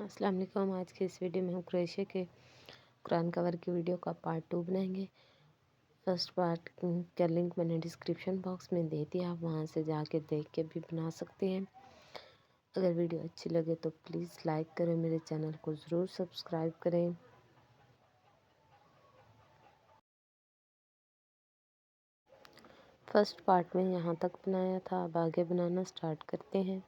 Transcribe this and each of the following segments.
अस्सलाम वालेकुम। आज के इस वीडियो में हम क्रोशिया के कुरान कवर की वीडियो का पार्ट 2 बनाएंगे। फर्स्ट पार्ट का लिंक मैंने डिस्क्रिप्शन बॉक्स में दे दिया, आप वहां से जाके देख के भी बना सकते हैं। अगर वीडियो अच्छी लगे तो प्लीज़ लाइक करें, मेरे चैनल को ज़रूर सब्सक्राइब करें। फर्स्ट पार्ट में यहाँ तक बनाया था, अब आगे बनाना स्टार्ट करते हैं।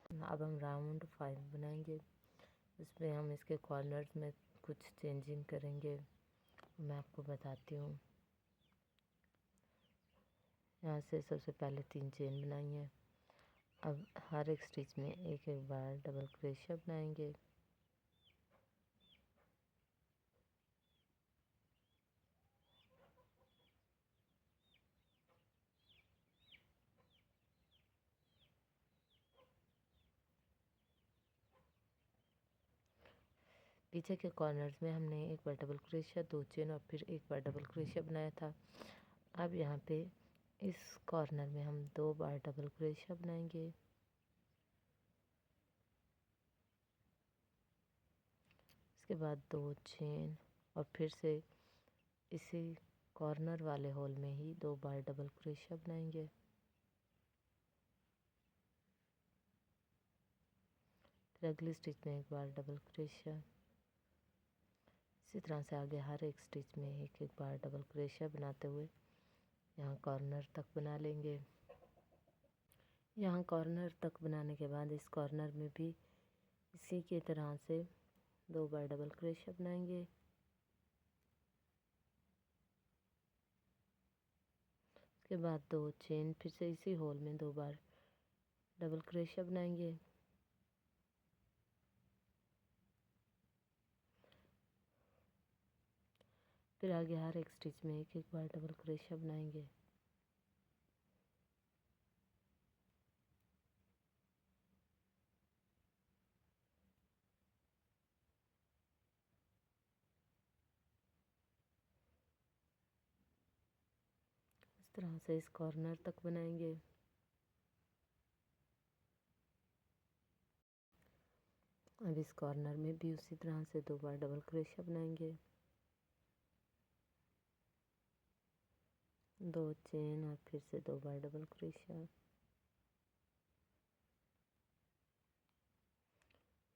अब हम राउंड 5 बनाएंगे। इसमें हम इसके कॉर्नर्स में कुछ चेंजिंग करेंगे, मैं आपको बताती हूँ। यहाँ से सबसे पहले 3 चेन बनाई है। अब हर एक स्टिच में एक एक बार डबल क्रोशिया बनाएंगे। पीछे के कॉर्नर्स में हमने एक बार डबल क्रोशिया, 2 चेन और फिर एक बार डबल क्रोशिया बनाया था। अब यहाँ पे इस कॉर्नर में हम 2 बार डबल क्रोशिया बनाएंगे। इसके बाद 2 चेन और फिर से इसी कॉर्नर वाले होल में ही 2 बार डबल क्रोशिया बनाएंगे। फिर अगली स्टिच में एक बार डबल क्रोशिया। इसी तरह से आगे हर एक स्टिच में एक एक बार डबल क्रोशिया बनाते हुए यहाँ कॉर्नर तक बना लेंगे। यहाँ कॉर्नर तक बनाने के बाद इस कॉर्नर में भी इसी की तरह से 2 बार डबल क्रोशिया बनाएंगे। उसके बाद 2 चेन, फिर से इसी होल में 2 बार डबल क्रोशिया बनाएंगे। फिर आगे हर एक स्टिच में एक एक बार डबल क्रोशिया बनाएंगे। इस तरह से इस कॉर्नर तक बनाएंगे। अब इस कॉर्नर में भी उसी तरह से 2 बार डबल क्रोशिया बनाएंगे। 2 चेन और फिर से 2 बार डबल क्रोशिया।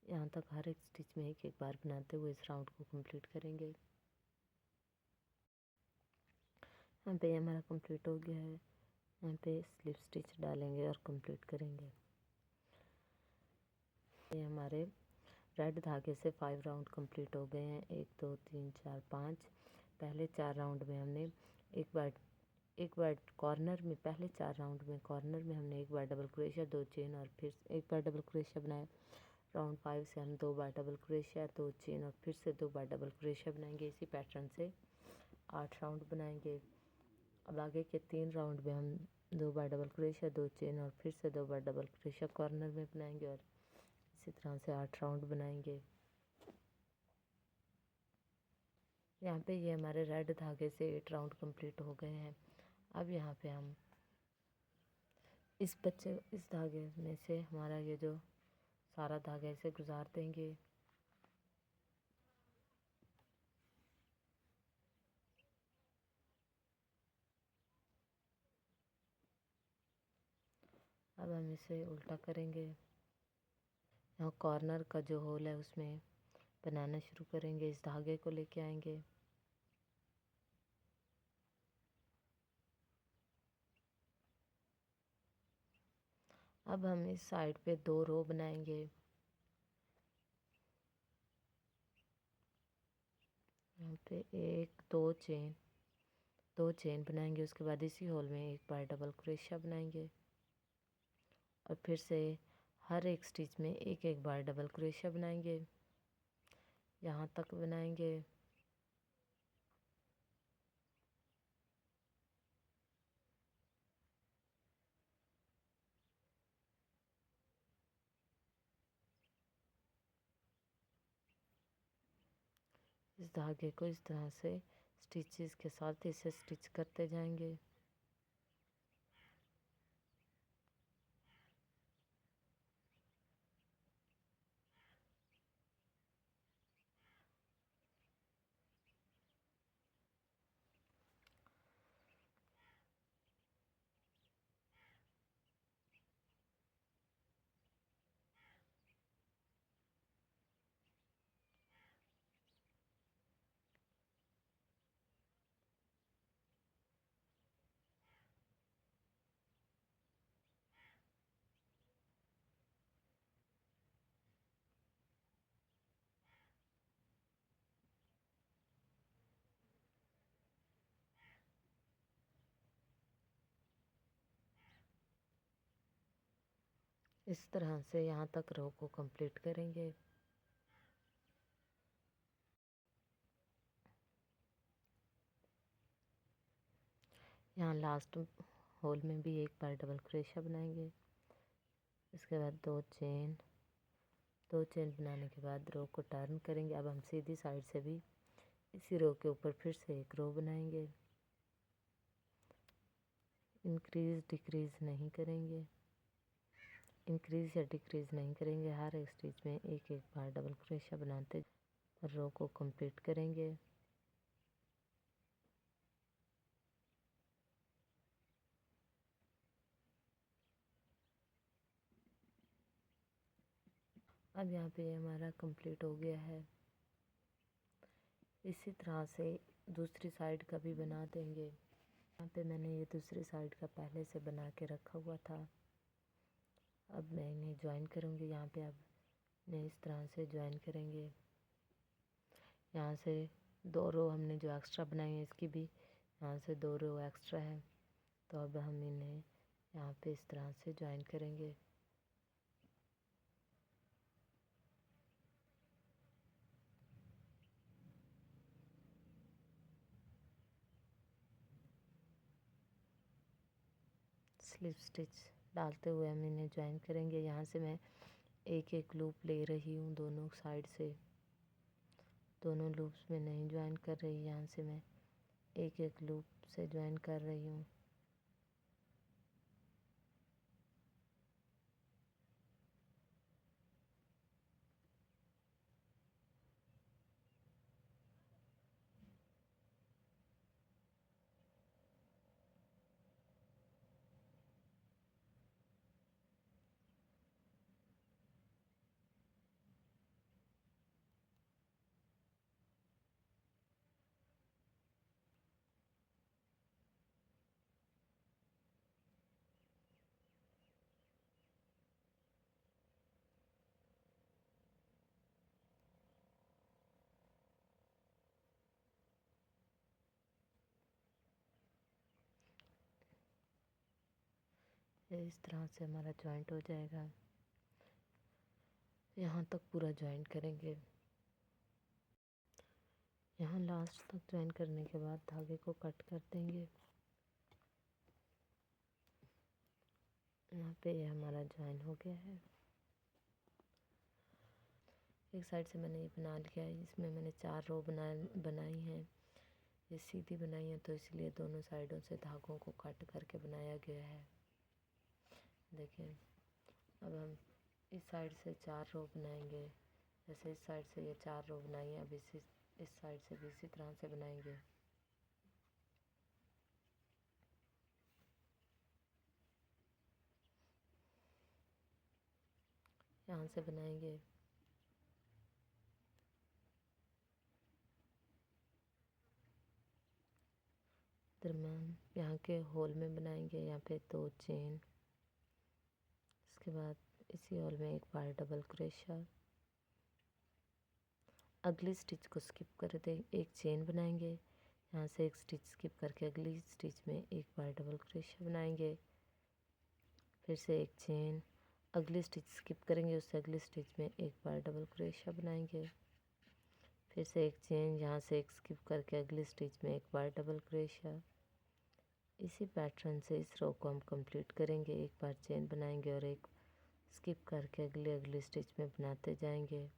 यहाँ तक हर एक स्टिच में एक एक बार बनाते हुए इस राउंड को कंप्लीट करेंगे। यहाँ पे हमारा कंप्लीट हो गया है। यहाँ पे स्लिप स्टिच डालेंगे और कंप्लीट करेंगे। ये हमारे रेड धागे से 5 राउंड कंप्लीट हो गए हैं। 1 2 3 4 5। पहले 4 राउंड में हमने एक बार कॉर्नर में, पहले 4 राउंड में कॉर्नर में हमने एक बार डबल क्रोशिया, 2 चेन और फिर एक बार डबल क्रोशिया बनाया। राउंड 5 से हम 2 बार डबल क्रोशिया, 2 चेन और फिर से 2 बार डबल क्रोशिया बनाएंगे। इसी पैटर्न से 8 राउंड बनाएंगे। अब आगे के 3 राउंड में हम 2 बार डबल क्रोशिया, 2 चेन और फिर से 2 बार डबल क्रोशिया कॉर्नर में बनाएंगे और इसी तरह से 8 राउंड बनाएंगे। यहाँ पे ये हमारे रेड धागे से 8 राउंड कंप्लीट हो गए हैं। अब यहाँ पे हम इस धागे में से हमारा ये जो सारा धागा इसे गुजार देंगे। अब हम इसे उल्टा करेंगे। यहाँ कॉर्नर का जो होल है उसमें बनाना शुरू करेंगे। इस धागे को लेके आएंगे। अब हम इस साइड पे 2 रो बनाएंगे। यहाँ पे 1 2 चेन बनाएंगे। उसके बाद इसी होल में एक बार डबल क्रोशिया बनाएंगे और फिर से हर एक स्टिच में एक एक बार डबल क्रोशिया बनाएंगे। यहाँ तक बनाएंगे। इस धागे को इस तरह से स्टिचेस के साथ इसे स्टिच करते जाएंगे। इस तरह से यहाँ तक रो को कंप्लीट करेंगे। यहाँ लास्ट होल में भी एक बार डबल क्रोशिया बनाएंगे। इसके बाद दो चेन बनाने के बाद रो को टर्न करेंगे। अब हम सीधी साइड से भी इसी रो के ऊपर फिर से एक रो बनाएंगे। इंक्रीज डिक्रीज नहीं करेंगे, इंक्रीज या डिक्रीज नहीं करेंगे। हर एक स्टिच में एक एक बार डबल क्रोशिया बनाते रो को कंप्लीट करेंगे। अब यहाँ पे हमारा कंप्लीट हो गया है। इसी तरह से दूसरी साइड का भी बना देंगे। यहाँ पे मैंने ये दूसरी साइड का पहले से बना के रखा हुआ था। अब मैं इन्हें ज्वाइन करूँगी। यहाँ पे अब इन्हें इस तरह से ज्वाइन करेंगे। यहाँ से दो रो हमने जो एक्स्ट्रा बनाई है इसकी भी यहाँ से दो रो एक्स्ट्रा है, तो अब हम इन्हें यहाँ पे इस तरह से ज्वाइन करेंगे। स्लिप स्टिच डालते हुए हम इन्हें ज्वाइन करेंगे। यहाँ से मैं एक एक लूप ले रही हूँ दोनों साइड से, दोनों लूप्स में नहीं ज्वाइन कर रही। यहाँ से मैं एक एक लूप से ज्वाइन कर रही हूँ। इस तरह से हमारा जॉइंट हो जाएगा। यहाँ तक पूरा ज्वाइन करेंगे। यहाँ लास्ट तक ज्वाइन करने के बाद धागे को कट कर देंगे। यहाँ पे हमारा ज्वाइन हो गया है। एक साइड से मैंने ये बना लिया है। इसमें मैंने 4 रो बनाई हैं। ये सीधी बनाई है तो इसलिए दोनों साइडों से धागों को कट करके बनाया गया है। देखिए अब हम इस साइड से 4 रो बनाएंगे। जैसे इस साइड से ये 4 रो बनाई है, अब इस साइड से भी इसी तरह से बनाएंगे। यहाँ से बनाएंगे, दरम्यान यहाँ के होल में बनाएंगे। यहाँ पे 2 चेन, इसके बाद इसी होल में एक बार डबल क्रोशिया। अगली स्टिच को स्किप कर दे, एक चेन बनाएंगे। यहाँ से एक स्टिच स्किप करके अगली स्टिच में एक बार डबल क्रोशिया बनाएंगे। फिर से एक चेन, अगली स्टिच स्किप करेंगे, उससे अगली स्टिच में एक बार डबल क्रोशिया बनाएंगे। फिर से एक चेन, यहाँ से एक स्किप करके अगली स्टिच में एक बार डबल क्रोशिया। इसी पैटर्न से इस रो को हम कंप्लीट करेंगे। एक बार चेन बनाएंगे और एक स्किप करके अगली स्टिच में बनाते जाएंगे।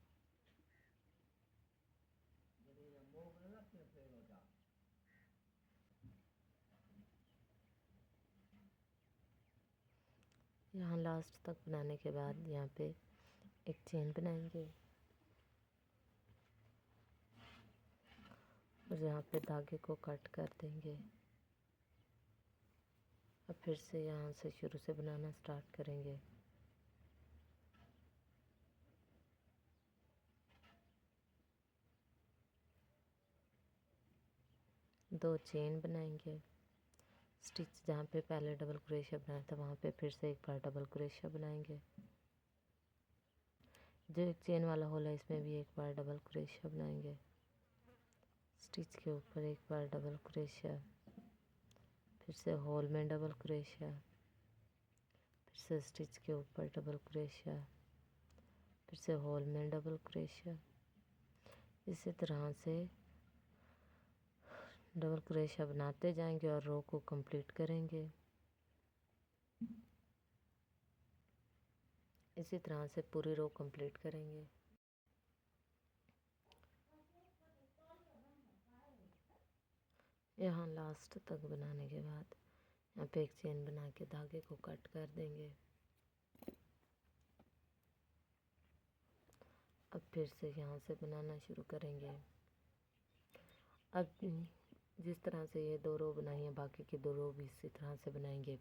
यहाँ लास्ट तक बनाने के बाद यहाँ पे एक चेन बनाएंगे और यहाँ पे धागे को कट कर देंगे। अब फिर से यहाँ से शुरू से बनाना स्टार्ट करेंगे। दो चेन बनाएंगे, स्टिच जहाँ पे पहले डबल क्रोशिया बनाया था वहाँ पे फिर से एक बार डबल क्रोशिया बनाएंगे। जो एक चेन वाला होल है इसमें भी एक बार डबल क्रोशिया बनाएंगे। स्टिच के ऊपर एक बार डबल क्रोशिया, फिर से होल में डबल क्रोशिया, फिर से स्टिच के ऊपर डबल क्रोशिया, फिर से होल में डबल क्रोशिया। इसी तरह से डबल क्रोशिया बनाते जाएंगे और रो को कंप्लीट करेंगे। इसी तरह से पूरी रो कंप्लीट करेंगे। यहाँ लास्ट तक बनाने के बाद यहाँ पे एक चेन बना के धागे को कट कर देंगे। अब फिर से यहाँ से बनाना शुरू करेंगे। अब जिस तरह से ये 2 रो बनाई है, बाकी की 2 रो भी इसी तरह से बनाएंगे।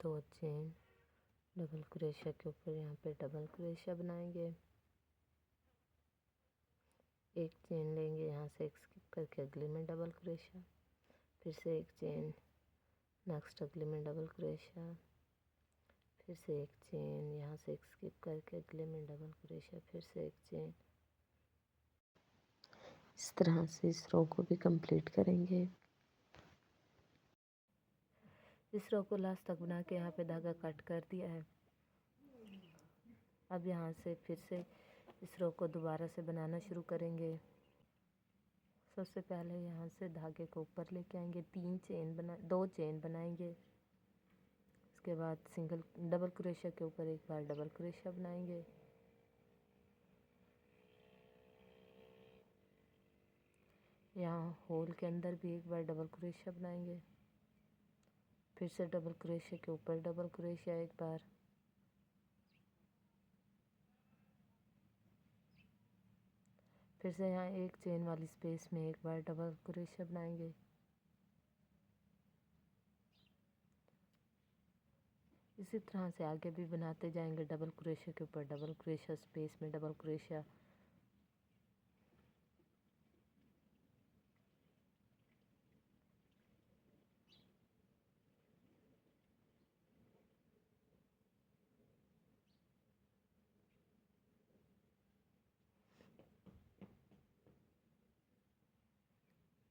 दो चेन डबल क्रोशिया के ऊपर यहाँ पे डबल क्रोशिया बनाएंगे। एक चेन लेंगे, यहाँ से एक स्किप करके अगले में डबल क्रोशिया, फिर से एक चेन, नेक्स्ट अगले में डबल क्रोशिया, फिर से एक चेन, यहाँ से एक स्किप करके अगले में डबल क्रोशिया, फिर से एक चेन। इस तरह से इस रो को भी कंप्लीट करेंगे। इस रो को लास्ट तक बना के यहाँ पे धागा कट कर दिया है। अब यहाँ से फिर से इस रो को दोबारा से बनाना शुरू करेंगे। सबसे पहले यहाँ से धागे को ऊपर लेके आएंगे, 2 चेन बनाएंगे। उसके बाद सिंगल डबल क्रोशिया के ऊपर एक बार डबल क्रोशिया बनाएंगे। यहाँ होल के अंदर भी एक बार डबल क्रोशिया बनाएंगे, फिर से डबल क्रोशिया के ऊपर डबल क्रोशिया एक बार, फिर से यहाँ एक चेन वाली स्पेस में एक बार डबल क्रोशिया बनाएंगे। इसी तरह से आगे भी बनाते जाएंगे, डबल क्रोशिया के ऊपर डबल क्रोशिया, स्पेस में डबल क्रोशिया।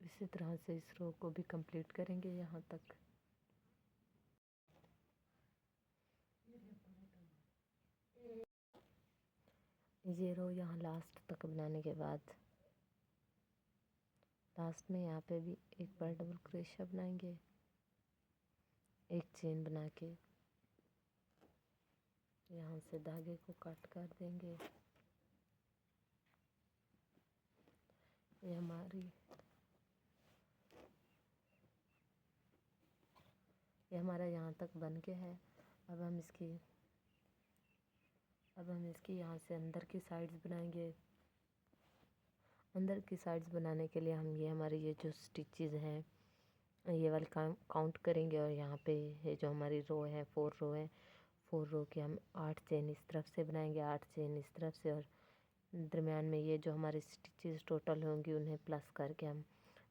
इसी तरह से इस रो को भी कंप्लीट करेंगे यहाँ तक। ये रो यहाँ लास्ट तक बनाने के बाद लास्ट में यहाँ पे भी एक बार डबल क्रोशिया बनाएंगे, एक चेन बना के यहाँ से धागे को कट कर देंगे। ये हमारा यहाँ तक बन के है। अब हम इसकी यहाँ से अंदर की साइड्स बनाएंगे। अंदर की साइड्स बनाने के लिए हम हमारे ये जो स्टिचेस हैं ये वाले काउंट करेंगे, और यहाँ पे ये जो हमारी रो है 4 रो है, 4 रो के हम 8 चेन इस तरफ से बनाएंगे, 8 चेन इस तरफ से, और दरम्यान में ये जो हमारी स्टिचेस टोटल होंगी उन्हें प्लस करके हम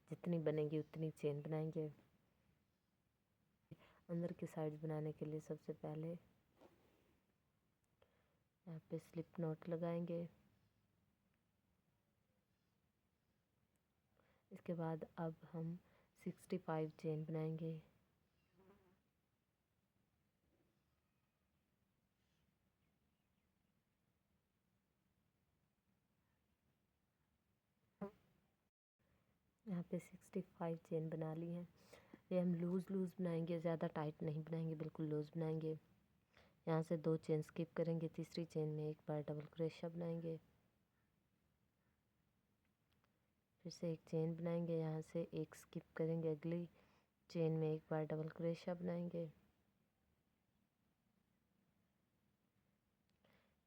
जितनी बनेंगी उतनी चेन बनाएंगे। अंदर की साइड्स बनाने के लिए सबसे पहले यहाँ पे स्लिप नॉट लगाएंगे। इसके बाद अब हम 65 चेन बनाएंगे। यहाँ पे 65 चेन बना ली हैं। ये हम लूज़ बनाएंगे, ज़्यादा टाइट नहीं बनाएंगे, बिल्कुल लूज़ बनाएंगे। यहाँ से 2 चेन स्किप करेंगे, तीसरी चेन में एक बार डबल क्रोशिया बनाएंगे, फिर से एक चेन बनाएंगे, यहाँ से एक स्किप करेंगे, अगली चेन में एक बार डबल क्रोशिया बनाएंगे,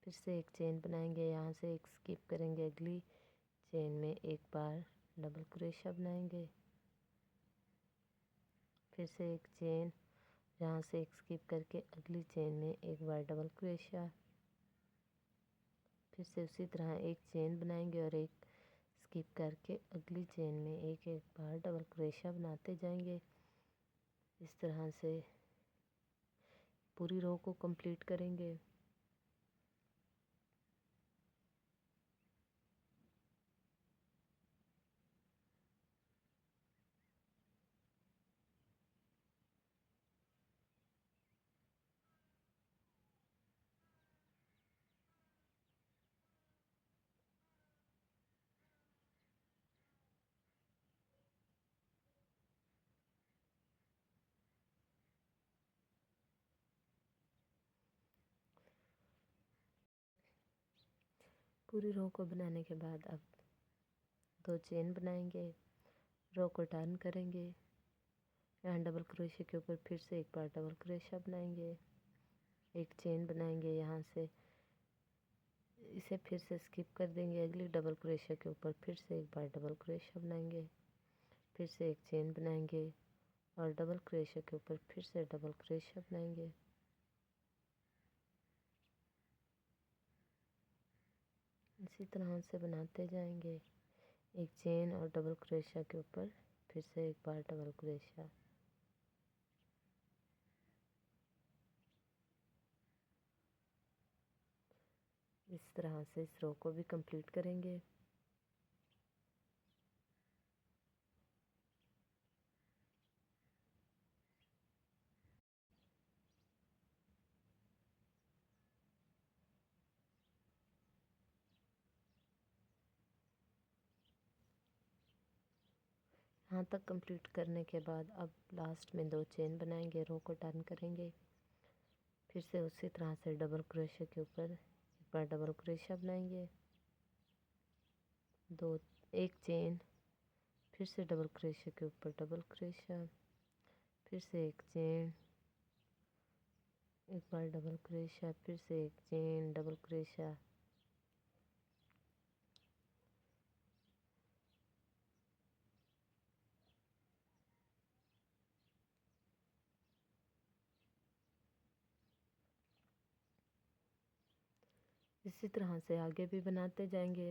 फिर से एक चेन बनाएंगे, यहाँ से एक स्किप करेंगे, अगली चेन में एक बार डबल क्रोशिया बनाएंगे, फिर से एक चेन, यहाँ से एक स्किप करके अगली चेन में एक बार डबल क्रोशिया, फिर से उसी तरह एक चेन बनाएंगे और एक स्किप करके अगली चेन में एक बार डबल क्रोशिया बनाते जाएंगे। इस तरह से पूरी रो को कंप्लीट करेंगे। पूरी रो को बनाने के बाद अब 2 चेन बनाएंगे, रो को टर्न करेंगे, यहाँ डबल क्रोशिया के ऊपर फिर से एक बार डबल क्रोशिया बनाएंगे, एक चेन बनाएंगे, यहाँ से इसे फिर से स्किप कर देंगे, अगली डबल क्रोशिया के ऊपर फिर से एक बार डबल क्रोशिया बनाएंगे, फिर से एक चेन बनाएंगे और डबल क्रोशिया के ऊपर फिर से डबल क्रोशिया बनाएंगे। इसी तरह से बनाते जाएंगे, एक चेन और डबल क्रोशिया के ऊपर फिर से एक बार डबल क्रोशिया। इस तरह से इस रो को भी कंप्लीट करेंगे। यहाँ तक कंप्लीट करने के बाद अब लास्ट में 2 चेन बनाएंगे, रो को टर्न करेंगे, फिर से उसी तरह से डबल क्रोशिया के ऊपर एक बार डबल क्रोशिया बनाएंगे, एक चेन, फिर से डबल क्रोशिया के ऊपर डबल क्रोशिया, फिर से एक चेन, एक बार डबल क्रोशिया, फिर से एक चेन, डबल क्रोशिया। इसी तरह से आगे भी बनाते जाएंगे।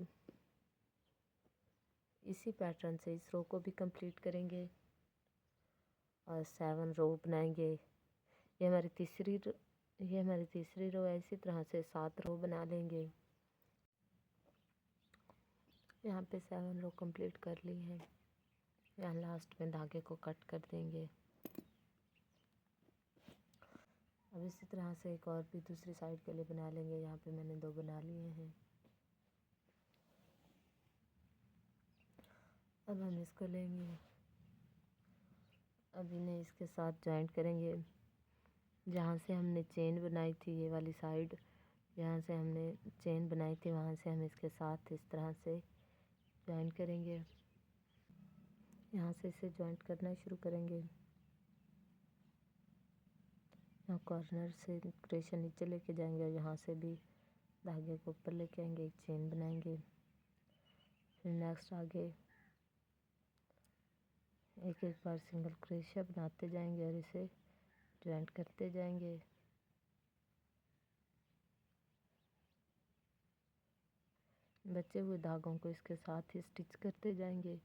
इसी पैटर्न से इस रो को भी कंप्लीट करेंगे और 7 रो बनाएंगे। ये हमारी तीसरी रो है। इसी तरह से 7 रो बना लेंगे। यहाँ पे 7 रो कंप्लीट कर ली है। यहाँ लास्ट में धागे को कट कर देंगे। अब इसी तरह से एक और भी दूसरी साइड के लिए बना लेंगे। यहाँ पे मैंने 2 बना लिए हैं। अब हम इसको लेंगे, अब इन्हें इसके साथ जॉइंट करेंगे। जहाँ से हमने चेन बनाई थी, ये वाली साइड जहाँ से हमने चेन बनाई थी, वहाँ से हम इसके साथ इस तरह से जॉइंट करेंगे। यहाँ से इसे जॉइंट करना शुरू करेंगे। यहाँ कॉर्नर से क्रोशिया नीचे लेके जाएंगे और यहाँ से भी धागे को ऊपर लेके आएंगे, एक चेन बनाएंगे। फिर नेक्स्ट आगे एक एक बार सिंगल क्रोशिया बनाते जाएंगे और इसे जॉइंट करते जाएंगे। बचे हुए धागों को इसके साथ ही स्टिच करते जाएंगे।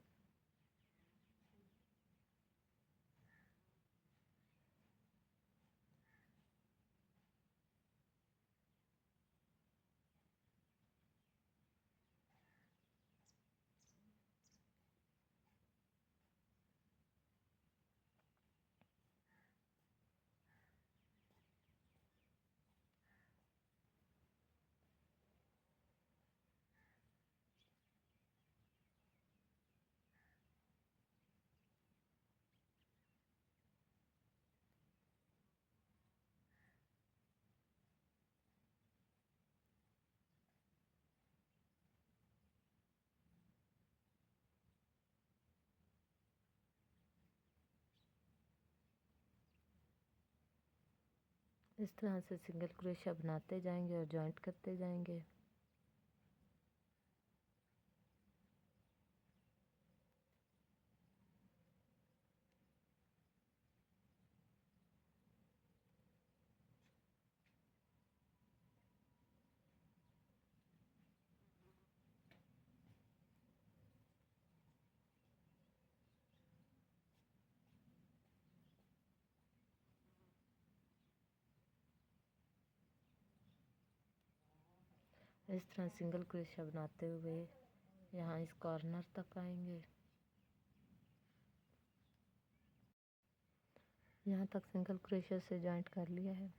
इस तरह से सिंगल क्रोशिया बनाते जाएंगे और जॉइंट करते जाएंगे। इस तरह सिंगल क्रोशिया बनाते हुए यहाँ इस कॉर्नर तक आएंगे। यहाँ तक सिंगल क्रोशिया से जॉइंट कर लिया है।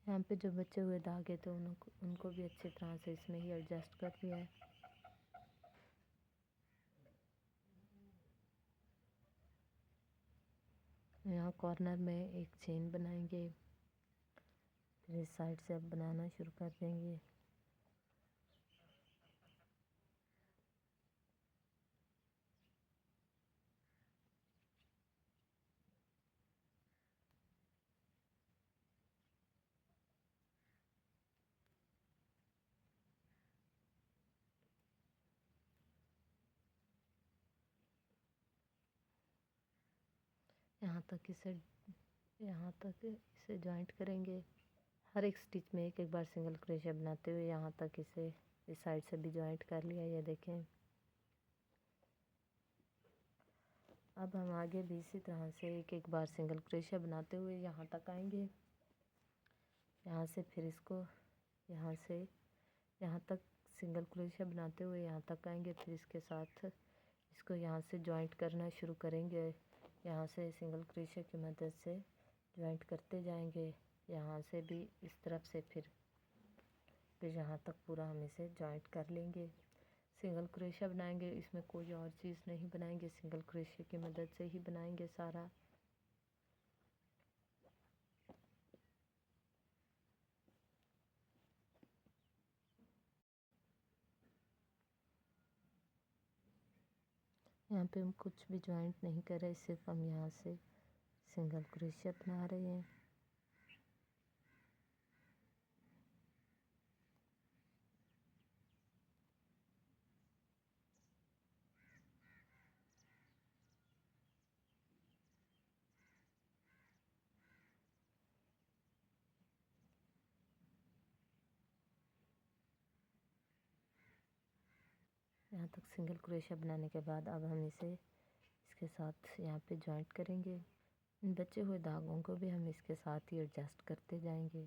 यहाँ पे जो बचे हुए धागे थे उनको भी अच्छी तरह से इसमें ही एडजस्ट कर लिया है। यहाँ कॉर्नर में एक चेन बनाएंगे, फिर इस साइड से अब बनाना शुरू कर देंगे। यहाँ तक इसे जॉइंट करेंगे। हर एक स्टिच में एक एक बार सिंगल क्रोशिया बनाते हुए यहाँ तक इसे इस साइड से भी जॉइंट कर लिया। ये देखें। अब हम आगे भी इसी तरह से एक एक बार सिंगल क्रोशिया बनाते हुए यहाँ तक आएंगे। यहाँ से फिर इसको यहाँ से यहाँ तक सिंगल क्रोशिया बनाते हुए यहाँ तक आएंगे। फिर इसके साथ इसको यहाँ से जॉइंट करना शुरू करेंगे। यहाँ से सिंगल क्रोशिया की मदद से जॉइंट करते जाएंगे। यहाँ से भी इस तरफ से फिर यहाँ तक पूरा हम इसे जॉइंट कर लेंगे। सिंगल क्रोशिया बनाएंगे, इसमें कोई और चीज़ नहीं बनाएंगे, सिंगल क्रोशिया की मदद से ही बनाएंगे सारा। यहाँ पे हम कुछ भी जॉइंट नहीं कर रहे, सिर्फ हम यहाँ से सिंगल क्रोशिया बना रहे हैं। यहाँ तक सिंगल क्रोशिया बनाने के बाद अब हम इसे इसके साथ यहाँ पे जॉइंट करेंगे। इन बचे हुए धागों को भी हम इसके साथ ही एडजस्ट करते जाएंगे।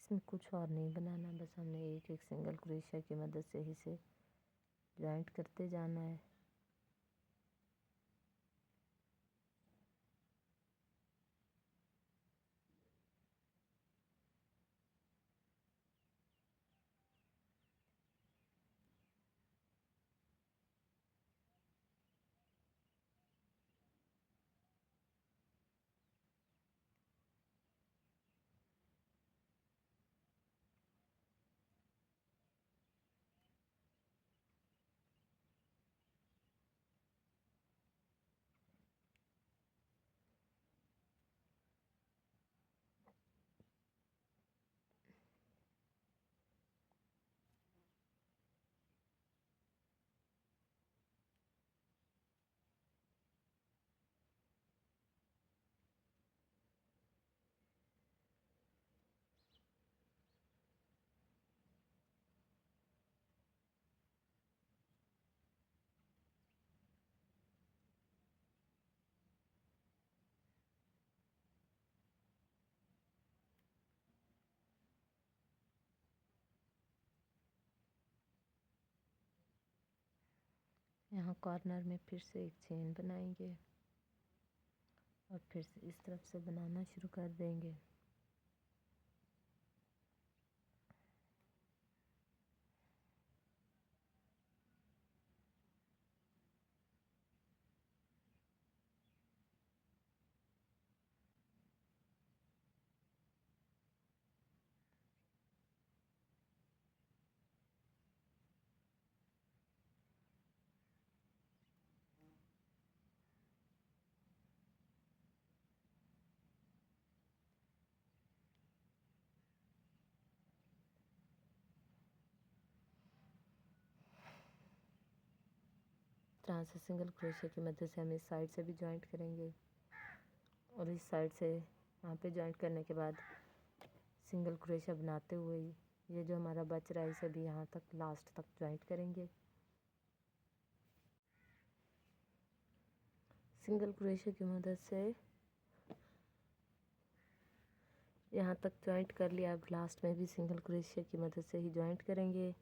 इसमें कुछ और नहीं बनाना, बस हमने एक एक सिंगल क्रोशिया की मदद से ही इसे जॉइंट करते जाना है। यहाँ कॉर्नर में फिर से एक चेन बनाएंगे और फिर से इस तरफ से बनाना शुरू कर देंगे। तरह से सिंगल क्रोशिया की मदद से हम इस साइड से भी जॉइंट करेंगे और इस साइड से यहाँ पे जॉइंट करने के बाद सिंगल क्रोशिया बनाते हुए ये जो हमारा बच रहा है इसे भी यहाँ तक लास्ट तक जॉइंट करेंगे। सिंगल क्रोशिया की मदद से यहाँ तक जॉइंट कर लिया। अब लास्ट में भी सिंगल क्रोशिया की मदद से ही जॉइंट करेंगे।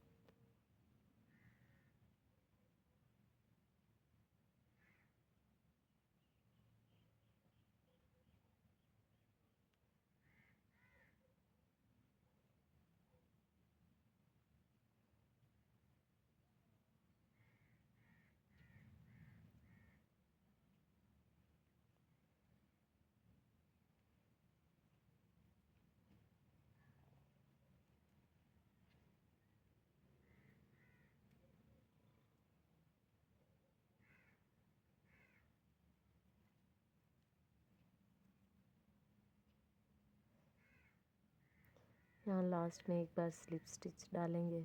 यहाँ लास्ट में एक बार स्लिप स्टिच डालेंगे,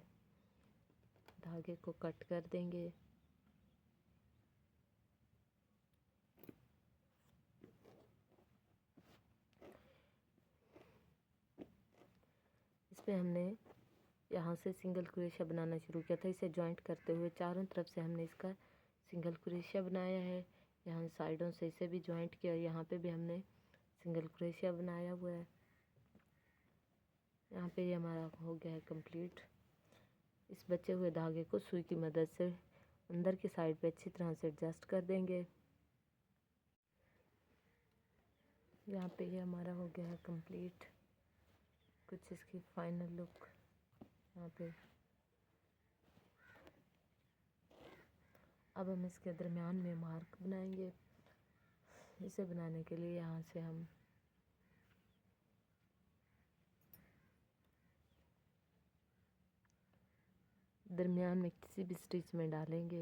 धागे को कट कर देंगे। इसमें हमने यहाँ से सिंगल क्रोशिया बनाना शुरू किया था। इसे जॉइंट करते हुए चारों तरफ से हमने इसका सिंगल क्रोशिया बनाया है। यहाँ साइडों से इसे भी जॉइंट किया और यहाँ पे भी हमने सिंगल क्रोशिया बनाया हुआ है। यहाँ पे ये हमारा हो गया है कंप्लीट। इस बचे हुए धागे को सुई की मदद से अंदर की साइड पे अच्छी तरह से एडजस्ट कर देंगे। यहाँ पे ये हमारा हो गया है कंप्लीट। कुछ इसकी फाइनल लुक यहाँ पे। अब हम इसके दरमियान में मार्क बनाएंगे। इसे बनाने के लिए यहाँ से हम दरमियान में किसी भी स्टिच में डालेंगे।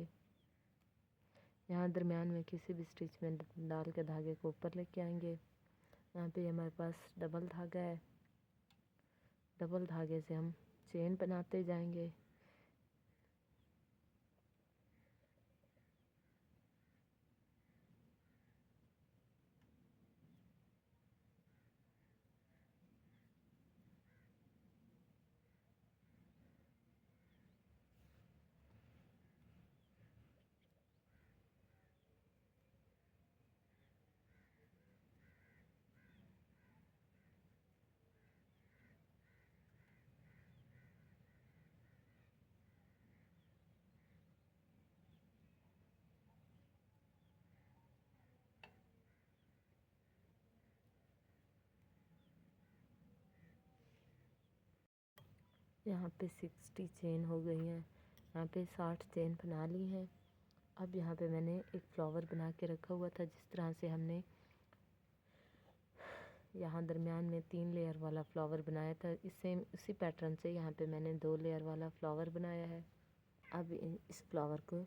यहाँ दरमियान में किसी भी स्टिच में डाल के धागे को ऊपर लेके आएंगे। यहाँ पे हमारे पास डबल धागा है। डबल धागे से हम चेन बनाते जाएंगे। यहाँ पे 60 चेन हो गई हैं। यहाँ पे 60 चेन बना ली हैं। अब यहाँ पे मैंने एक फ्लावर बना के रखा हुआ था। जिस तरह से हमने यहाँ दरमियान में 3 लेयर वाला फ्लावर बनाया था, इसे उसी पैटर्न से यहाँ पे मैंने 2 लेयर वाला फ्लावर बनाया है। अब इस फ्लावर को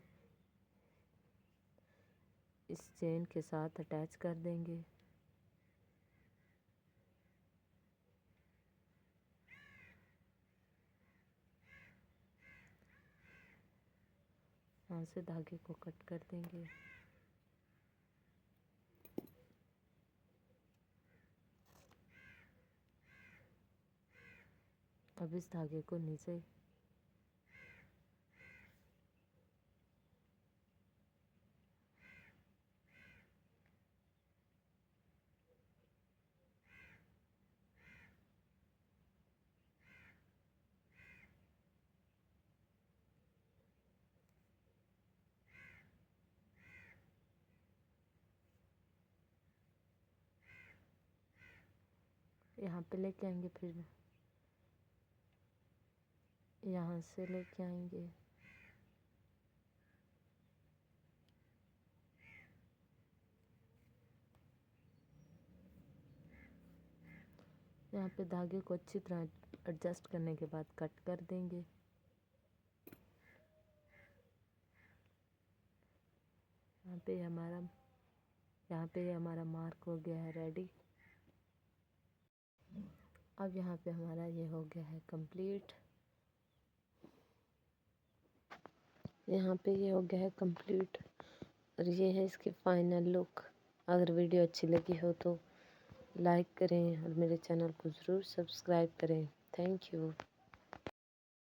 इस चेन के साथ अटैच कर देंगे। यहाँ से धागे को कट कर देंगे। अब इस धागे को नीचे यहाँ पे लेके आएंगे, फिर यहाँ से लेके आएंगे। यहाँ पे धागे को अच्छी तरह एडजस्ट करने के बाद कट कर देंगे। यहाँ पे हमारा मार्क हो गया है रेडी। अब यहाँ पे हमारा ये हो गया है कंप्लीट। यहाँ पे ये हो गया है कंप्लीट और ये है इसकी फाइनल लुक। अगर वीडियो अच्छी लगी हो तो लाइक करें और मेरे चैनल को ज़रूर सब्सक्राइब करें। Thank you.